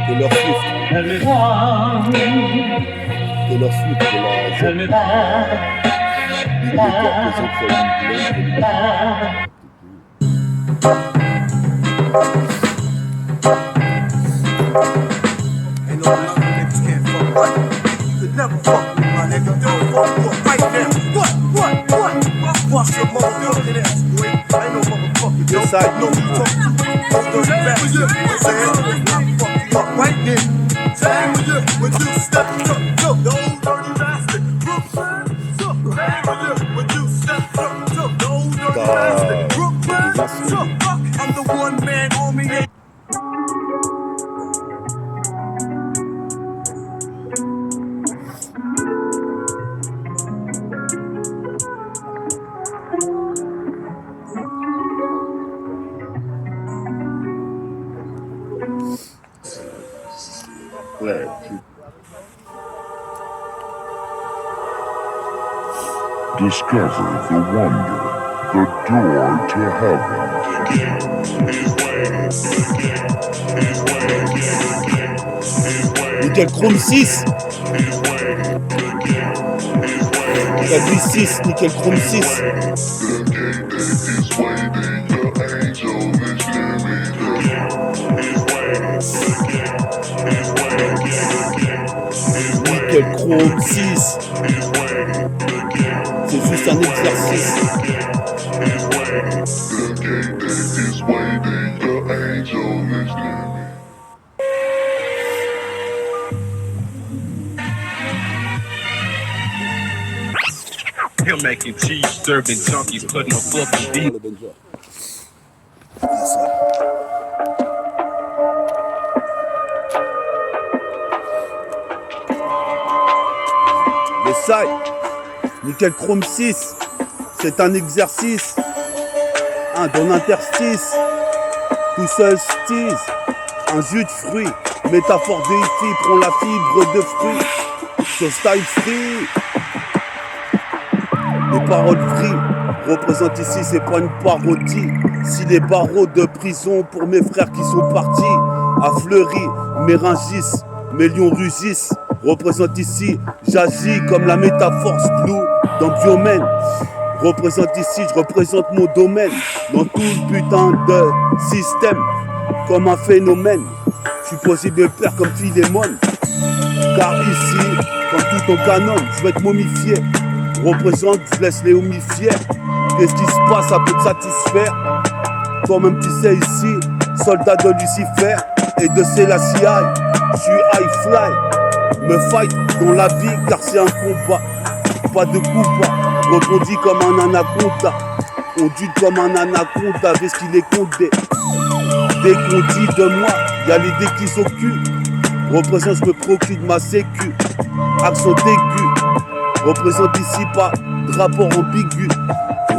Taylor Swift. Taylor Swift de la Z. Beatmaker présente sur une Ain't no love niggas can't fuck right. You could never fuck with my nigga. Don't fuck right now. What? Bust your motherfucking ass, boy. Ain't no motherfucking dope. Yes, I know you talk to. Those dirty bastards. Fuck you up right now. Same with you when you step up. Those dirty bastards. Brooklyn, same with you when you step up. Those dirty bastards. Brooklyn, I'm the one man army. Discover the wonder, the door to heaven. Nickel Chrome 6. La vie 6, Nickel Chrome 6. Nickel Chrome 6. C'est juste un exercice. Him making cheese, serving junkies, putting a fucking beat. Le Benja. Les sailles. Nickel Chrome 6. C'est un exercice. Dans l'interstice. Tout seul stise. Un jus de fruits. Métaphore de hi-fi. Prends la fibre de fruits. Sur style free. Les paroles vrillent, représentent ici, c'est pas une parodie. Si les barreaux de prison pour mes frères qui sont partis, à Fleury, Mérangis, mes lions rugissent, représente ici, j'agis comme la métaphore Blue dans Biomène. Représente ici, je représente mon domaine, dans tout le putain de système, comme un phénomène. Je suis possible de faire comme Philémon, car ici, comme tout en canon, je vais être momifié. Représente, je laisse les homifier. Qu'est-ce qui se passe, ça peut te satisfaire. Toi-même tu sais ici, soldat de Lucifer et de Selassie. Je suis high fly, me fight dans la vie car c'est un combat. Pas de coup bas, rebondis comme un anaconda. On dute comme un anaconda, qu'est-ce qu'il est condé. Dès qu'on dit de moi, y'a les dés qui s'occupent. Représente, je me préoccupe de ma sécu. Accent aigu. Représente ici pas de rapport ambigu.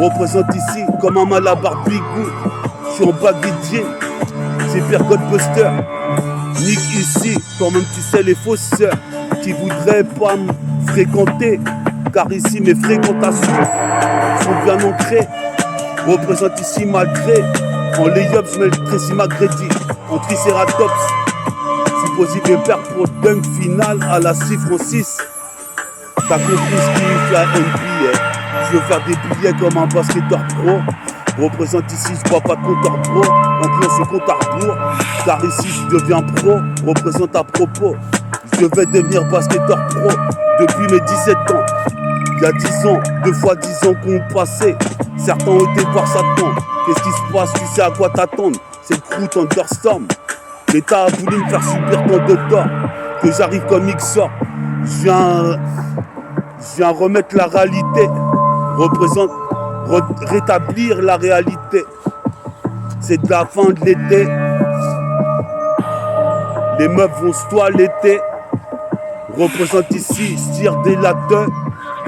Représente ici comme un malabar bigou. Je suis en baguettier, c'est Père Godbuster. Nique ici, toi-même tu sais les fausseurs qui voudraient pas me fréquenter. Car ici mes fréquentations sont bien ancrées. Représente ici malgré. En lay-up je mets le Tracy McGrady. En Triceratops. Supposé de perdre pour dunk final à la chiffre 6. T'as compris ce qu'il fait à NBA. Je veux faire des billets comme un basketteur pro. Représente ici, je vois pas de compteur pro. En plus ce compte à rebours. Car ici je deviens pro. Représente à propos. Je vais devenir basketteur pro depuis mes 17 ans. Il y a 10 ans, 2 fois 10 ans qu'on passait. Certains ont été voir Satan. Qu'est-ce qui se passe, tu sais à quoi t'attendre. C'est le crew Thunderstorm. L'État a voulu me faire subir tant de tort. Que j'arrive comme X-Sort. Je viens remettre la réalité, rétablir la réalité. C'est de la fin de l'été. Les meufs vont se toiletter. Représente ici, tire des lateurs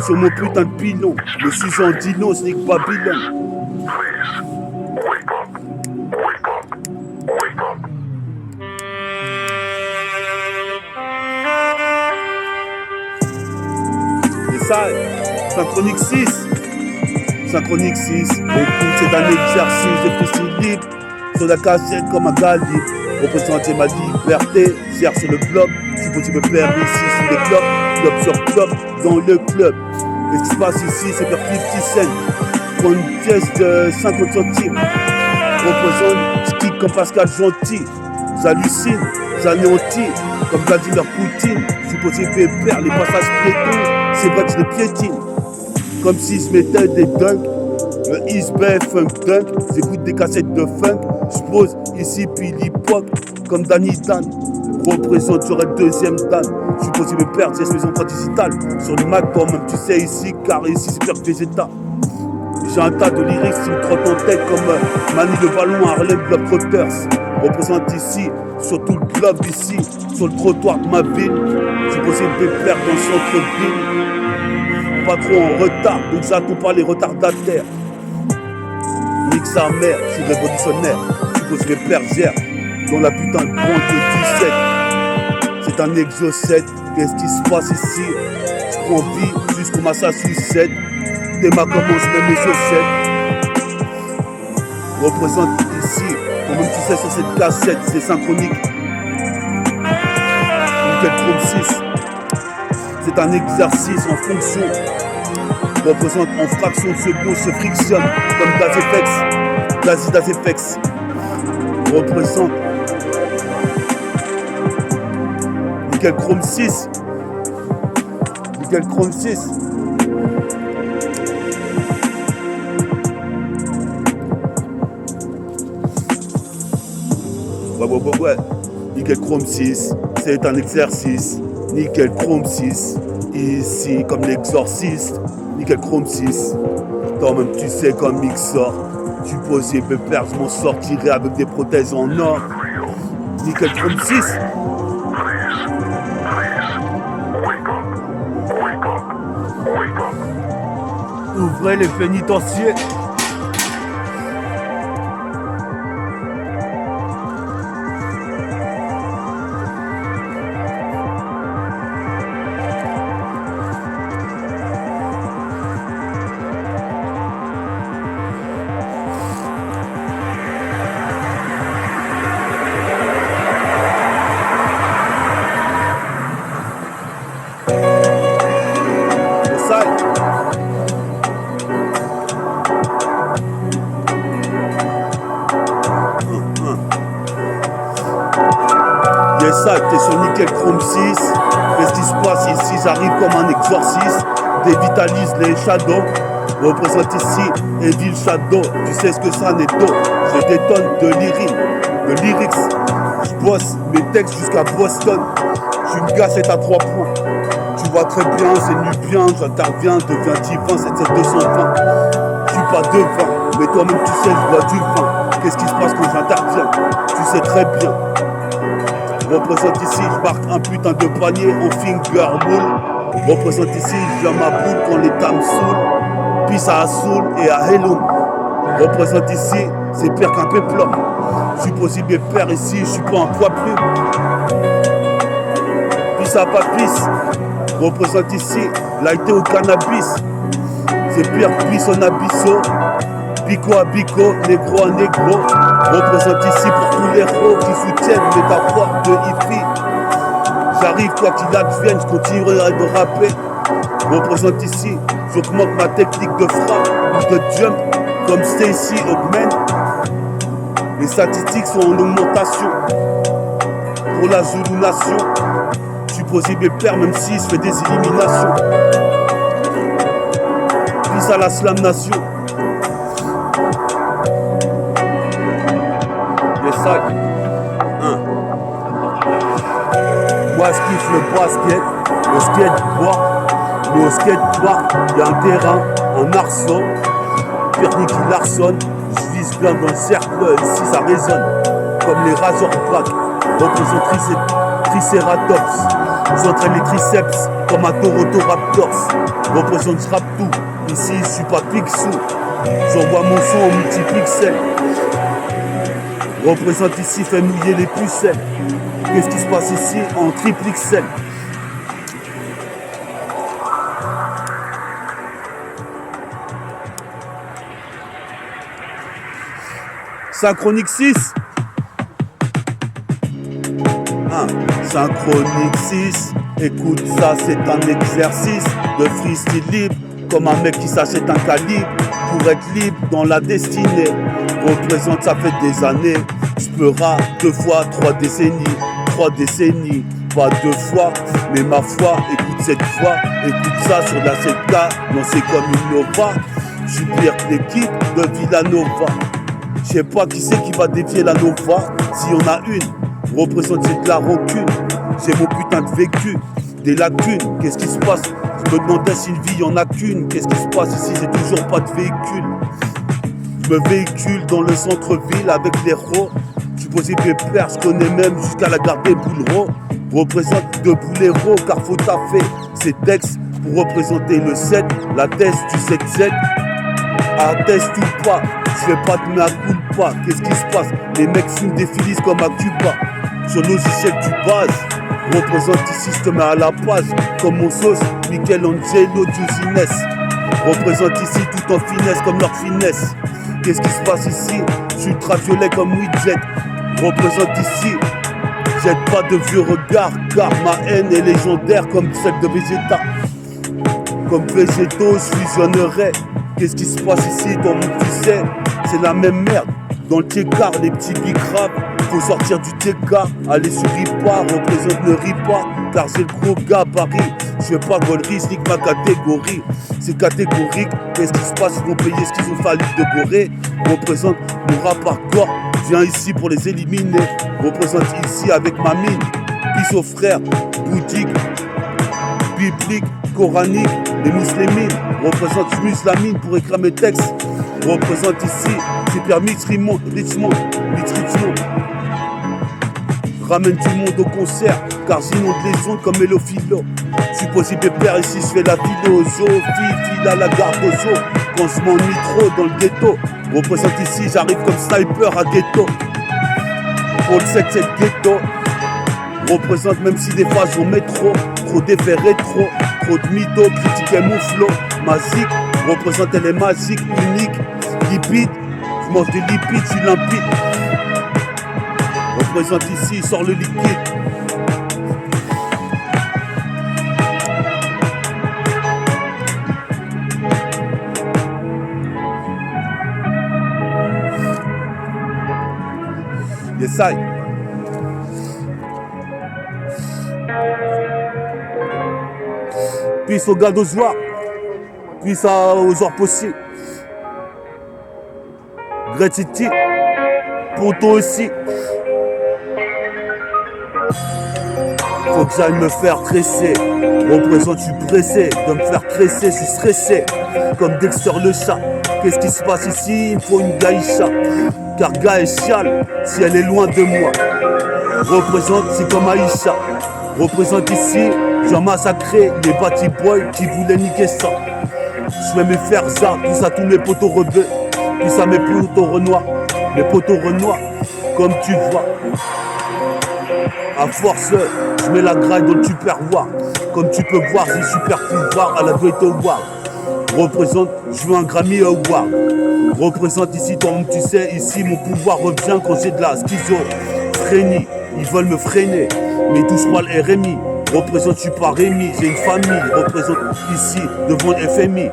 sur mon putain de pilon. Le sujet en dino, ce n'est que Babylone. Synchronique 6. Synchronique 6. Écoute, c'est un exercice de physique libre. sur la cassette comme un calibre. Représenter ma liberté, gère sur le bloc. Si possible père ici sous les clopes, club sur club dans le club. Et ce qui se passe ici, c'est faire 50 cents. Pour une pièce de 50 centimes. Représente ski comme Pascal Gentil. J'hallucine, j'anéantis, comme Vladimir Poutine. Si possible pépère, les passages piétons, c'est vrai que je les piétine. Comme si je mettais des dunks. Le East Bay Funk Dunk, j'écoute des cassettes de funk, j'pose ici puis l'époque, comme Danny Dan. Représente, j'aurai le deuxième Dan. Je suis possible de perdre, j'ai mes empreintes digitales. Sur le Mac, toi-même tu sais ici, car ici c'est pire que Vegeta. J'ai un tas de lyrics qui me trottent en tête comme Manu le Ballon, Harlem Globetrotters. Représente ici, sur tout le globe ici, sur le trottoir de ma ville. Je suis possible de perdre dans le centre-ville. Pas trop en retard, donc j'attends pas les retardataires. Nique sa mère, je suis révolutionnaire, je suppose les bergères dans la putain de bande de 17. C'est un exocète, qu'est-ce qui se passe ici? Je prends vie jusqu'au Massachusetts. Dès ma commande, je mets mes chaussettes. Représente ici, comme tu sais sur cette cassette, c'est synchronique. Nickel Chrome 6, c'est un exercice en fonction. Représente en fraction de seconde, se frictionne comme Gaz Effects. Représente Nickel Chrome 6. Nickel Chrome 6. Ouais. Nickel Chrome 6, c'est un exercice. Nickel Chrome 6, ici comme l'exorciste. Nickel Chrome 6, toi-même tu sais comme mixeur. Tu posais pépère, je m'en sortirai avec des prothèses en or. Nickel Chrome 6. Ouvrez les pénitenciers. Ça, t'es sur Nickel Chrome 6. Qu'est-ce qui se passe ici? J'arrive comme un exorciste. Dévitalise les shadows. Représente ici Evil Shadow. Tu sais ce que ça n'est d'eau. Je détonne de lyrics. Je bosse mes textes jusqu'à Boston. Je suis une cassette à 3 points. Tu vois très bien, c'est nubien. J'interviens, deviens divin, 77220. Je suis pas devin, mais toi-même tu sais, je bois du vin. Qu'est-ce qui se passe quand j'interviens? Tu sais très bien. Représente ici, je marque un putain de panier en finger boule. Représente ici, je viens ma boule quand les dames saoulent. Peace à Assoul et à Helloum. Représente ici, c'est pire qu'un péplum. Je suis possible de faire ici, je suis pas un poids plus. Peace à Papis. Représente ici, lighté au cannabis. C'est pire que Bisson à Bisso. Bico à Bico, négro à négro. Représente ici pour tous les héros qui soutiennent métaphore de hippie. J'arrive quoi qu'il advienne, je continuerai de rapper. Représente ici, j'augmente ma technique de frappe ou de jump comme Stacy Ogman. Les statistiques sont en augmentation. Pour la Zulu Nation, je suis possible de perdre même si je fais des éliminations. Peace à la Slam Nation. Moi je kiffe le basket, le skateboard. Mais au skatepark, il y a un terrain, un arceau. Pierre Nicky Larson, je vise bien dans le cercle, ici ça résonne. Comme les Razorbacks, représente Triceratops. J'entraîne les triceps comme un Taurotoraptors. Représente Raptou, ici je suis pas Picsou. J'envoie mon son en multipixel. Représente ici, fait mouiller les pucelles. Qu'est-ce qui se passe ici en triple XL? Synchronique 6. Synchronique 6. Écoute ça, c'est un exercice de freestyle libre. Comme un mec qui s'achète un calibre pour être libre dans la destinée. Représente, ça fait des années. J'pleura 2 fois, 3 décennies. 3 décennies, pas 2 fois, mais ma foi, écoute cette fois, écoute ça sur la 7K, non c'est comme une Nova. J'suis pire que l'équipe de Villanova. J'sais pas qui c'est qui va défier la Nova. Si on a une, représente c'est de la rancune. J'ai mon putain de vécu, des lacunes, qu'est-ce qui se passe? Je me demandais si une vie y'en a qu'une. Qu'est-ce qui se passe ici? J'ai toujours pas de véhicule. Je me véhicule dans le centre-ville avec les héros. J'suis posé pépère, j'connais même jusqu'à la gare des Boulereaux. Représente debout l'héros car faut taffer. C'est texte pour représenter le 7, la thèse du 7-7. Atteste ou pas, j'fais pas de mea culpa. Qu'est-ce qui se passe? Les mecs fument des filis comme à Cuba. Sur logiciel tu bases. Représente ici, je te mets à la base. Comme mon sauce, Michelangelo Giusines. Représente ici tout en finesse comme leur finesse. Qu'est-ce qui se passe ici? J'suis ultraviolet comme Widget. Représente ici, jette pas de vieux regards, car ma haine est légendaire comme celle de Vegeta. Comme végétaux, je fusionnerai. Qu'est-ce qui se passe ici? Toi, tu sais, c'est la même merde. Dans le T-car, les petits bicraves. Faut sortir du TK, aller sur Ripa, représente ne rit pas, car j'ai le gros gabarit. Je fais pas gaulerie, je nique ma catégorie. C'est catégorique, qu'est-ce qui se passe? Ils vont payer ce qu'ils ont fallu de Gorée. Représente mon rap par corps, viens ici pour les éliminer. Représente ici avec ma mine, pisse aux frères, bouddhique, biblique, coranique, les muslimines. Représente, je muse la mine pour écrire mes textes. Représente ici, c'est permis, Richmond. Ramène du monde au concert, car j'inonde les ondes comme Mélophilo. J'suis posé pépère ici, j'fais la philosophie, file à la garde aux eaux. Quand je m'ennuie trop dans le ghetto, représente ici, j'arrive comme sniper à ghetto. Pour le 7-7 ghetto, représente même si des fois j'en mets trop d'effets rétro, trop de mythos, critiquer mon flow. Magique, représente elle est magique, unique, lipide, j'mange des lipides, j'suis limpide. Représente ici, sort le liquide. Yes, I. Peace aux gars d'Ozoir. Peace aux joueurs possibles. Great City. Pour toi aussi. Faut que j'aille me faire tresser. Représente, je suis pressé de me faire tresser, je suis stressé. Comme Dexter le chat. Qu'est-ce qui se passe ici? Il me faut une gaïcha. Car Gaïa chiale si elle est loin de moi. Représente, c'est comme Aïcha. Représente ici, j'ai massacré les bâtis boys qui voulaient niquer ça. Je vais me faire ça, tout ça, tous mes potos rebeux. Tout ça, mes potos renois. Mes potos renois, comme tu vois. À force, je mets la graille dans le tupperware. Comme tu peux voir, j'ai super pouvoir à la Great Award. Représente, je veux un Grammy Award. Représente ici, toi tu sais, ici mon pouvoir revient quand j'ai de la schizophrénie. Ils veulent me freiner, mais touche pas le RMI. Représente, je suis pas Rémi, j'ai une famille. Représente ici, devant le FMI.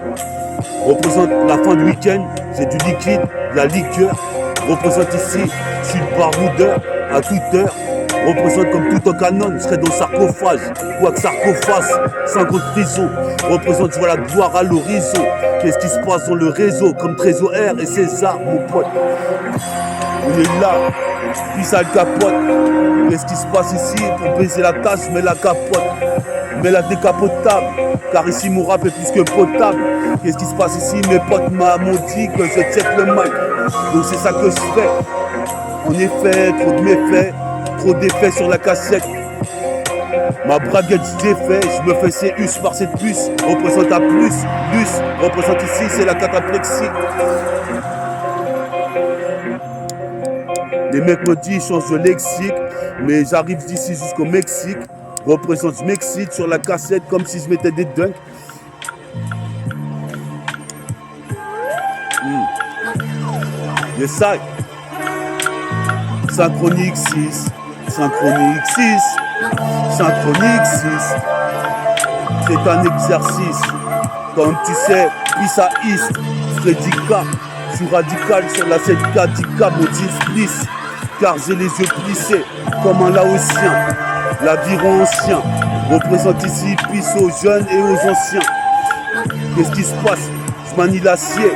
Représente la fin de week-end, j'ai du liquide, de la liqueur. Représente ici, je suis le baroudeur à toute heure. Représente comme tout un canon, je serai dans le sarcophage. Quoi que sarcophage, 5 ans de prison. Représente, je vois la gloire à l'horizon. Qu'est-ce qui se passe dans le réseau, comme Trésor R et César, mon pote. On est là, puis ça le capote. Qu'est-ce qui se passe ici? Pour baiser la tasse, je mets la capote. Mais la décapotable, car ici mon rap est plus que potable. Qu'est-ce qui se passe ici? Mes potes m'ont dit que je check le mic. Donc c'est ça que je fais. En effet, trop de méfaits. Trop d'effets sur la cassette. Ma braguette j'ai fait, je me fais CUS par cette puce. Représente à plus, représente ici, c'est la cataplexie. Les mecs me disent change de lexique, mais j'arrive d'ici jusqu'au Mexique. Représente, je m'excite sur la cassette comme si je mettais des dunks. Yes, I. Synchronique 6, synchronique 6, synchronique 6. C'est un exercice. Comme tu sais, puis à East, Freddy K. Je suis radical sur la 7K, 10K, mon jeans glisse. Car j'ai les yeux plissés comme un laotien. L'aviron ancien représente ici pisse aux jeunes et aux anciens. Qu'est-ce qui se passe? Je manie l'acier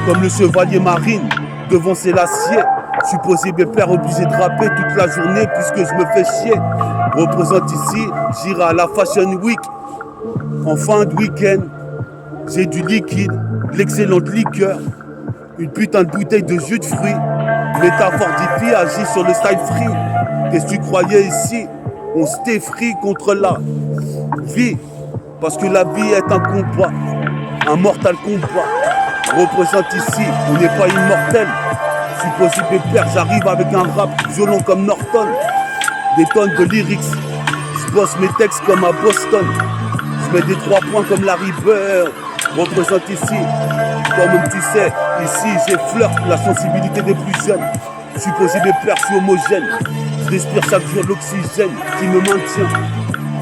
comme le chevalier marine devant ses laciers. Supposé mes pères obligés de rapper toute la journée puisque je me fais chier. Représente ici, j'irai à la Fashion Week. En fin de week-end, j'ai du liquide, l'excellente liqueur, une putain de bouteille de jus de fruits. Métaphore d'hippie agit sur le style free. Qu'est-ce que tu croyais ici? On se défrie contre la vie. Parce que la vie est un combat, un mortal combat. Représente ici, on n'est pas immortel. Supposé pépère, j'arrive avec un rap violent comme Norton. Des tonnes de lyrics, je bosse mes textes comme à Boston. Je mets des 3 points comme Larry Bird. Représente ici, comme tu sais, ici j'effleure la sensibilité des plus jeunes. Supposé pépère, je suis homogène. Je respire chaque jour l'oxygène qui me maintient.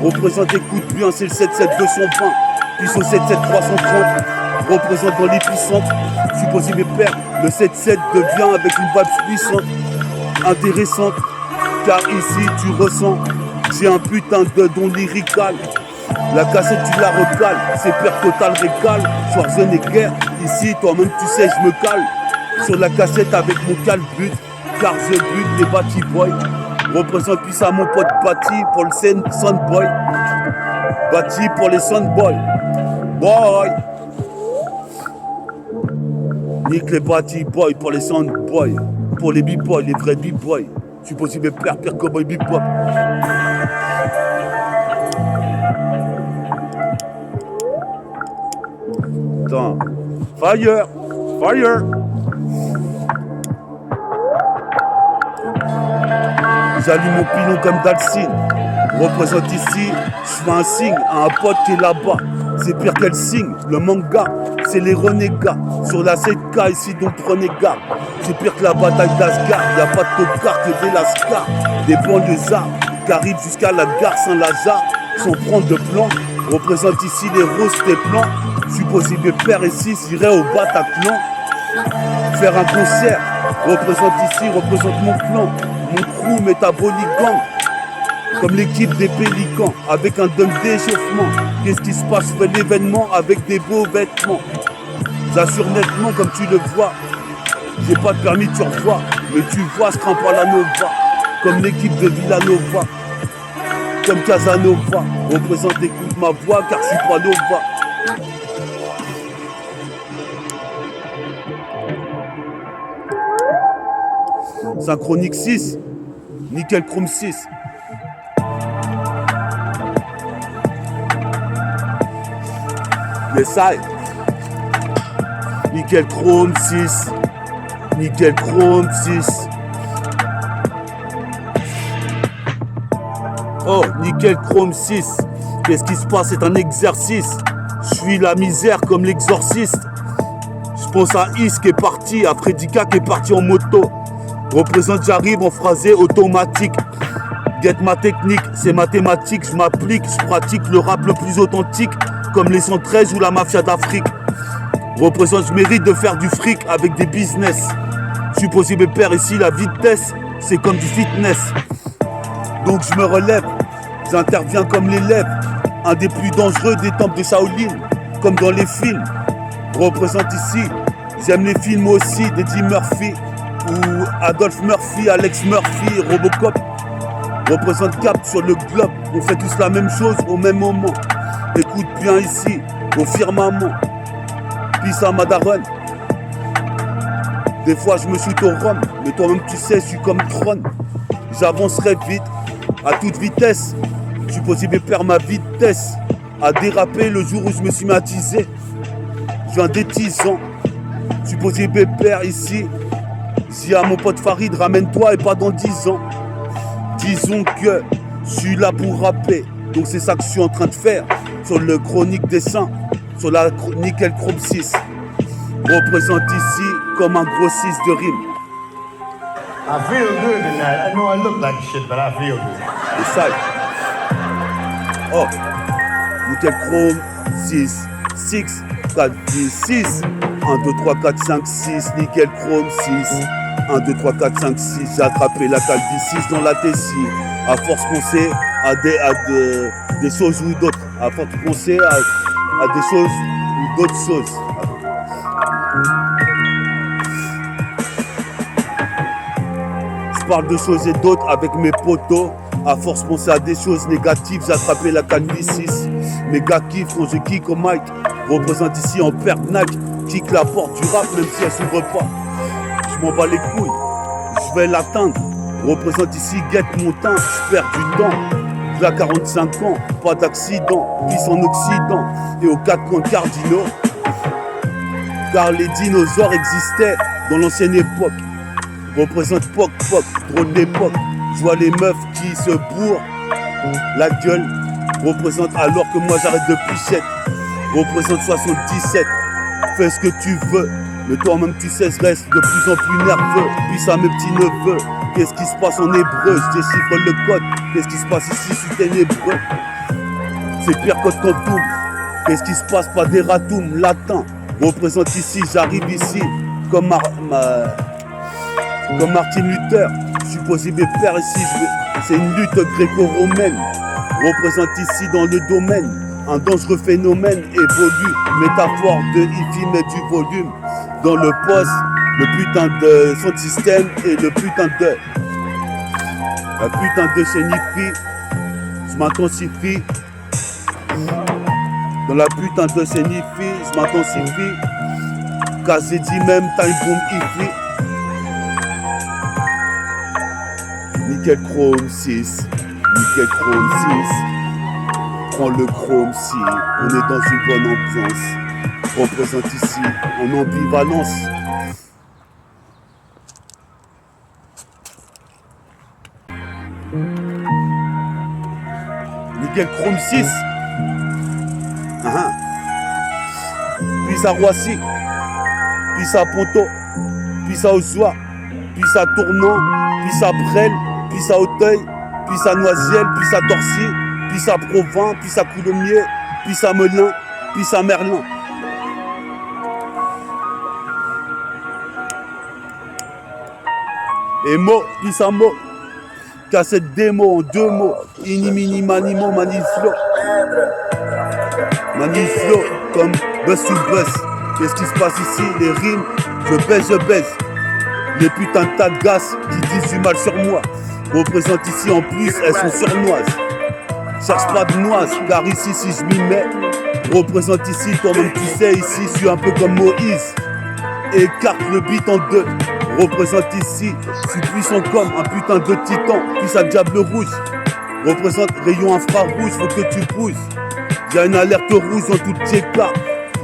Représente, écoute bien, c'est le 77220. Puis au 77330. Représente dans l'épicentre. Supposé mes pères, le 7-7 devient avec une vibe puissante, intéressante. Car ici tu ressens, j'ai un putain de don lyrical. La cassette tu la recales, c'est père total récal. Schwarzenegger, ici toi-même tu sais je me cale. Sur la cassette avec mon calbut, car je bute les Batty Boys. Représente puis ça mon pote Batty pour le Soundboy. Batty pour les Soundboy. Boy. Nique les Batty Boys pour les Soundboys. Pour les B-Boys, les vrais B-Boys. Je suis possible pire que boy B-Pop. Putain. Fire. Fire. J'allume mon pilon comme Dalsine. Représente ici, je fais un signe à un pote qui est là-bas. C'est pire qu'elle signe, le manga, c'est les renégats. Sur la 7K ici, donc prenez garde. C'est pire que la bataille d'Asgard. Y'a pas de tocard que des lascars. Des banlieusards qui arrivent jusqu'à la gare Saint-Lazare sans prendre de plan. Représente ici les roses, tes plans. Supposé mes pères ici, j'irai au Bataclan. Faire un concert. Représente ici, représente mon clan. Mon crew métabolique gang. Comme l'équipe des Pélicans, avec un dunk d'échauffement. Qu'est-ce qui se passe? Je fais l'événement avec des beaux vêtements. J'assure nettement comme tu le vois. J'ai pas de permis de survoi, mais tu vois, je crains pas la Nova. Comme l'équipe de Villanova, comme Casanova. Représente, écoute ma voix, car je suis pas Nova. Synchronique 6, Nickel Chrome 6. Yes, I. Nickel Chrome 6. Nickel Chrome 6. Oh, Nickel Chrome 6. Qu'est-ce qui se passe? C'est un exercice. Je suis la misère comme l'exorciste. Je pense à Is qui est parti, à Fredika qui est parti en moto. Représente, j'arrive en phrasé automatique. Get ma technique, c'est mathématique. Je m'applique, je pratique le rap le plus authentique. Comme les 113 ou la mafia d'Afrique. Représente, je mérite de faire du fric avec des business. Supposé mes pères ici, la vitesse, c'est comme du fitness. Donc je me relève, j'interviens comme l'élève. Un des plus dangereux des temples de Shaolin, comme dans les films. Représente ici, j'aime les films aussi, d'Eddie Murphy. Ou Adolphe Murphy, Alex Murphy, Robocop. Représente Cap sur le globe, on fait tous la même chose au même moment. Écoute bien ici, au firmament. Peace à Madaron. Des fois je me shoot au rhum, mais toi-même tu sais, je suis comme Tron. J'avancerai vite, à toute vitesse. Je suis possible de perdre ma vitesse. À déraper le jour où je me suis matisé. Je viens des 10 ans. Je suis possible de perdre ici. Dis à mon pote Farid, ramène-toi et pas dans 10 ans. Disons que je suis là pour rapper. Donc c'est ça que je suis en train de faire. Sur le chronique des saints, sur la Nickel Chrome 6. Représente ici comme un gros 6 de rime. I feel good tonight. I know I look like shit, but I feel good. Et ça. Oh. Nickel Chrome 6, 6, 4, 10, 6. 1, 2, 3, 4, 5, 6. Nickel Chrome 6. 1, 2, 3, 4, 5, 6. J'ai attrapé la calvi 6 dans la Tessie. À force penser à des choses ou d'autres. À force penser à des choses ou d'autres choses. Je parle de choses et d'autres avec mes potos. À force penser à des choses négatives, j'ai attrapé la calvi 6. Mes gars kiffent quand je kick au mic. Représente ici en pernac. Kick la porte du rap même si elle s'ouvre pas. Je m'en bats les couilles, je vais l'atteindre. Représente ici, guette mon teint, je perds du temps. Là 45 ans, pas d'accident, pisse en Occident et aux 4 coins cardinaux. Car les dinosaures existaient dans l'ancienne époque. Représente Poc Poc, drôle d'époque. Je vois les meufs qui se bourrent la gueule. Représente alors que moi j'arrête de pichette. Représente 77, fais ce que tu veux. Mais toi-même tu sais, je reste de plus en plus nerveux. Puis à mes petits neveux, qu'est-ce qui se passe en hébreu? Je déchiffre le code, qu'est-ce qui se passe ici? Je suis ténébreux. C'est pire code qu'en double. Qu'est-ce qui se passe? Pas des ratoums, latin. Représente ici, j'arrive ici comme Martin Luther. Je suis posé mes pères ici, c'est une lutte gréco-romaine. Représente ici dans le domaine. Un dangereux phénomène évolue, métaphore de Ifi met du volume. Dans le poste, le putain de son système et le putain de. La putain de signifie, je m'intensifie. Dans la putain de signifie, je m'intensifie. Casé dit même, time boom, Ifi. Nickel Chrome 6, Nickel Chrome 6. Prends le chrome si on est dans une bonne ambiance. Représente ici en ambivalence. Nickel Chrome 6. Puis à Roissy, puis à Ponto, puis à Ossois, puis à Tournant, puis à Brel, puis à Auteuil, puis à Noisiel, puis à Torcy. Puis à Provins, puis à Coulommiers, puis à Melun, puis à Merlin. Et mot, puis à mot. Cassette démo en 2 mots. Ini mini manimo maniflo. Maniflo comme buzz to buzz. Qu'est-ce qui se passe ici? Les rimes, je baise. Les putains de tas de gaz qui disent du mal sur moi. Représente ici en plus, elles sont surnoises. Cherche pas de noise, car ici si je m'y mets. Représente ici, toi-même tu sais, ici je suis un peu comme Moïse. Écarte le beat en 2. Représente ici, je suis puissant comme un putain de titan. Puis à diable rouge. Représente rayon infrarouge, faut que tu pousses. Y'a une alerte rouge dans toutes tes cas.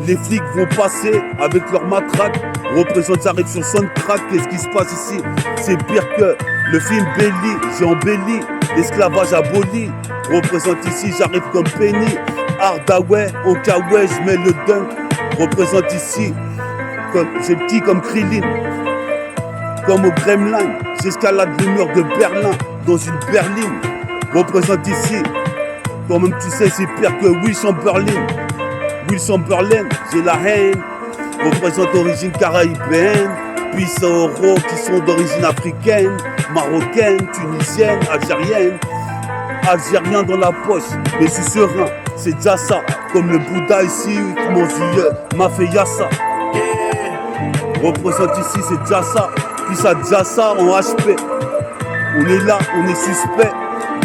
Les flics vont passer avec leur matraque. Représente, j'arrive sur Soundtrack. Qu'est-ce qui se passe ici? C'est pire que le film Belly. J'ai embelli, l'esclavage aboli. Représente ici, j'arrive comme Penny. Hardaway, en kawaii, je mets le dunk. Représente ici, j'ai petit comme Krillin. Comme au Gremlin, j'escalade le mur de Berlin dans une berline. Représente ici, toi-même tu sais, c'est pire que Will Chamberlain. Will Chamberlain, j'ai la haine. Représente origine caraïbéenne. Puis Soro qui sont d'origine africaine, marocaine, tunisienne, algérienne. Algérien dans la poche, mais je suis serein, c'est déjà ça. Comme le Bouddha ici, mon Dieu m'a fait yassa. Représente ici, c'est déjà ça. Puis ça déjà ça en HP. On est là, on est suspect,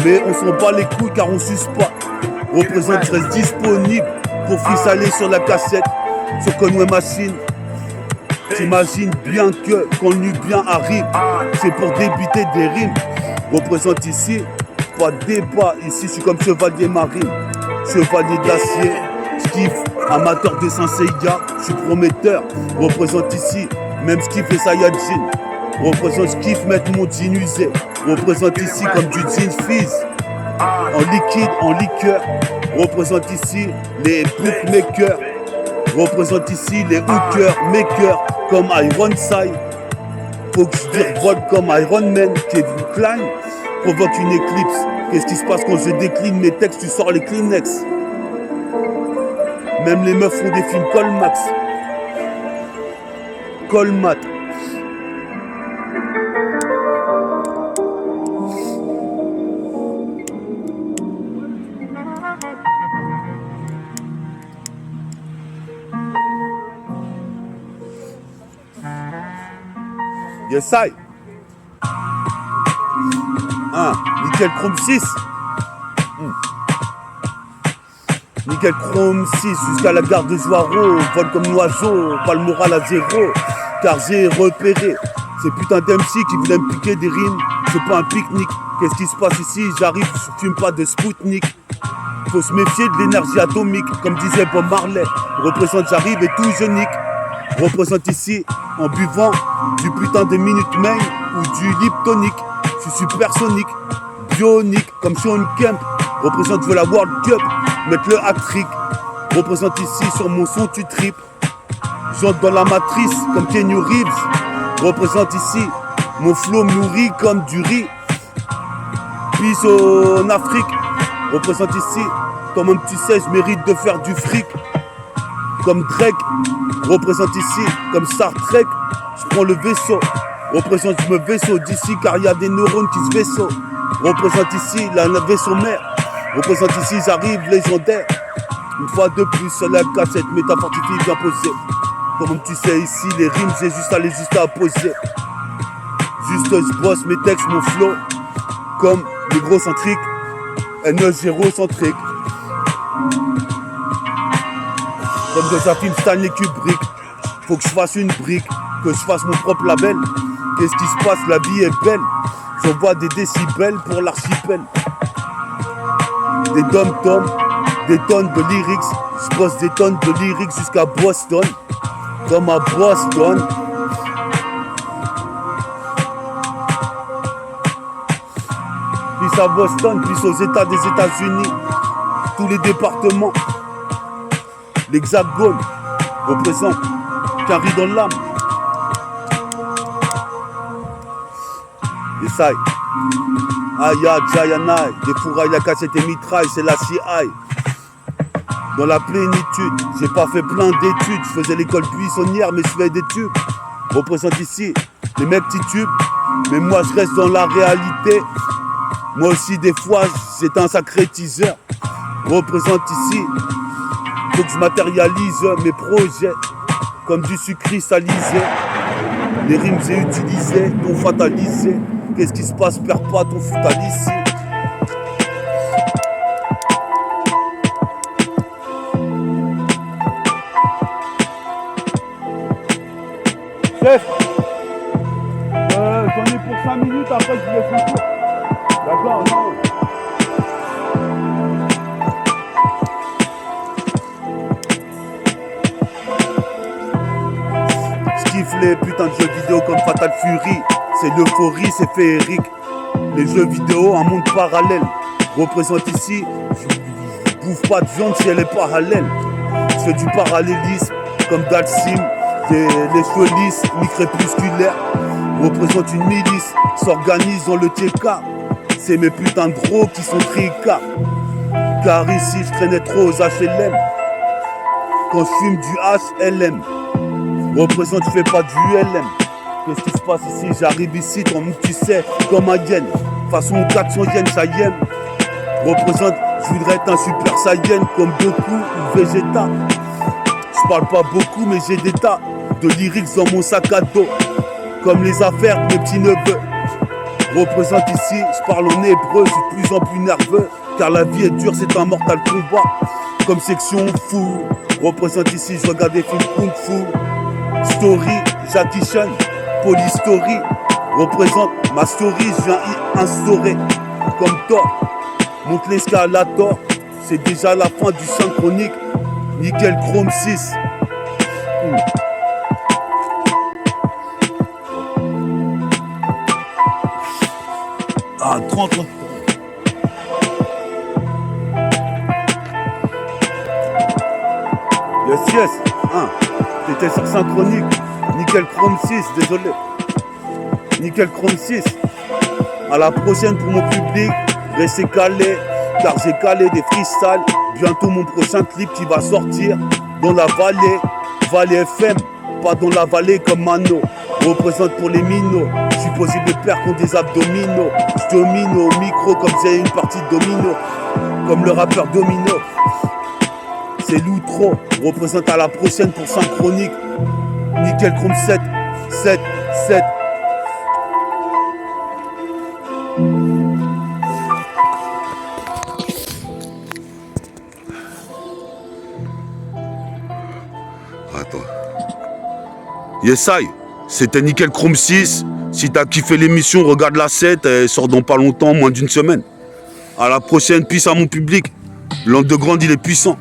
mais on s'en bat les couilles car on suce pas. Représente, je reste disponible pour freestyler sur la cassette, sur Conway Machine. T'imagines bien que quand le Nubien arrive, c'est pour débiter des rimes. Représente ici, pas de débat, ici je suis comme chevalier marine, chevalier d'acier, je kiffe, amateur de Saint-Seiya, je suis prometteur, représente ici, même je kiffe les Saiyajin, représente, je kiffe mettre mon jean usé, représente ici comme du jean fizz, en liquide, en liqueur, représente ici les bookmakers, représente ici les hookers, makers, comme Ironside, Faut que je virevolte comme Iron Man, Kevin Klein provoque une éclipse. Qu'est-ce qui se passe quand je décline mes textes, tu sors les Kleenex. Même les meufs font des films Colmax. Colmat. Yes, I. Nickel Chrome 6. Nickel Chrome 6 jusqu'à la gare de Joireau. Vol comme un oiseau, pas le moral à zéro. Car j'ai repéré ces putains d'MC qui voulaient me piquer des rimes. C'est pas un pique-nique. Qu'est-ce qui se passe ici? J'arrive, je fume pas de Spoutnik. Faut se méfier de l'énergie atomique. Comme disait Bob Marley, représente j'arrive et tout je nique. Représente ici en buvant du putain de Minute Maid ou du Liptonic. Je suis supersonique, bionique comme Sean Kemp. Représente je veux la World Cup, mettre le hat-trick. Représente ici sur mon son tu tripes. J'entre dans la matrice comme Kenny Reeves. Représente ici mon flow me nourrit comme du riz. Peace en Afrique. Représente ici, toi-même tu sais je mérite de faire du fric. Comme Drake, représente ici, comme Star Trek, je prends le vaisseau, représente je me vaisseau d'ici car il y a des neurones qui se vaisseau. Représente ici la vaisseau mère, représente ici j'arrive légendaire. Une fois de plus sur la cassette, métafortifiée bien posée. Comme tu sais ici les rimes j'ai juste à poser. Juste je bosse mes textes, mon flow, comme les gros centriques, N0 centrique. Comme dans un film Stanley Kubrick, faut que je fasse une brique, que je fasse mon propre label. Qu'est-ce qui se passe? La vie est belle. J'envoie des décibels pour l'archipel. Des dom-toms, des tonnes de lyrics. Je bosse des tonnes de lyrics jusqu'à Boston. Comme à Boston. Puis à Boston, puis aux États des États-Unis. Tous les départements. L'hexagone représente qu'un riz dans l'âme. Et ça, Aya, Jayanai, des fourrailles, la cassette et mitraille, c'est la CI. Dans la plénitude, j'ai pas fait plein d'études. Je faisais l'école buissonnière, mais je fais des tubes. Représente ici les mecs titubes, mais moi je reste dans la réalité. Moi aussi, des fois, j'étais un sacré teaser. Représente ici. Faut que je matérialise mes projets comme du sucre cristallisé. Les rimes j'ai utilisées, ton fatalisé. Qu'est-ce qui se passe? Perds pas ton futalisé. Chef, j'en ai pour 5 minutes, après je vous laisse un tour. D'accord, non. Les putains de jeux vidéo comme Fatal Fury, c'est l'euphorie, c'est féerique. Les jeux vidéo, un monde parallèle. Représente ici, je bouffe pas de viande si elle est parallèle. Je fais du parallélisme comme Dalsim, les cheveux lisses, mi-crépusculaires. Représente une milice, s'organise dans le TK. C'est mes putains de gros qui sont tricas. Car ici je traînais trop aux HLM. Quand je fume du HLM. Représente, je fais pas du ULM. Qu'est-ce qui se passe ici? J'arrive ici, comme tu sais, comme un yen. Façon 400 yens, ça yen. Représente, je voudrais être un super saiyan comme Goku ou Vegeta. Je parle pas beaucoup, mais j'ai des tas de lyrics dans mon sac à dos. Comme les affaires de mes petits neveux. Représente ici, je parle en hébreu, je suis de plus en plus nerveux. Car la vie est dure, c'est un mortal combat. Comme section fou. Représente ici, je regarde des films kung fu. Story, Jackie Chan, Polystory, représente ma story, je viens y instaurer. Comme Thor, monte l'escalator, c'est déjà la fin du synchronique. Nickel Chrome 6. Ah, 30. Yes, yes. T'étais sur synchronique. Nickel Chrome 6, désolé. Nickel Chrome 6. À la prochaine pour mon public. Restez calés, car j'ai calé des freestyles. Bientôt mon prochain clip qui va sortir dans la vallée. Vallée FM, pas dans la vallée comme Mano. Représente pour les minots. Je suis possible de perdre contre des abdominaux. Je domine au micro comme j'ai une partie de domino. Comme le rappeur Domino. C'est l'outro. Représente à la prochaine pour Synchronique. Nickel Chrome 7. 7. Attends. Yesai, c'était Nickel Chrome 6. Si t'as kiffé l'émission, regarde la 7. Elle sort dans pas longtemps, moins d'une semaine. À la prochaine, peace à mon public. L'underground, il est puissant.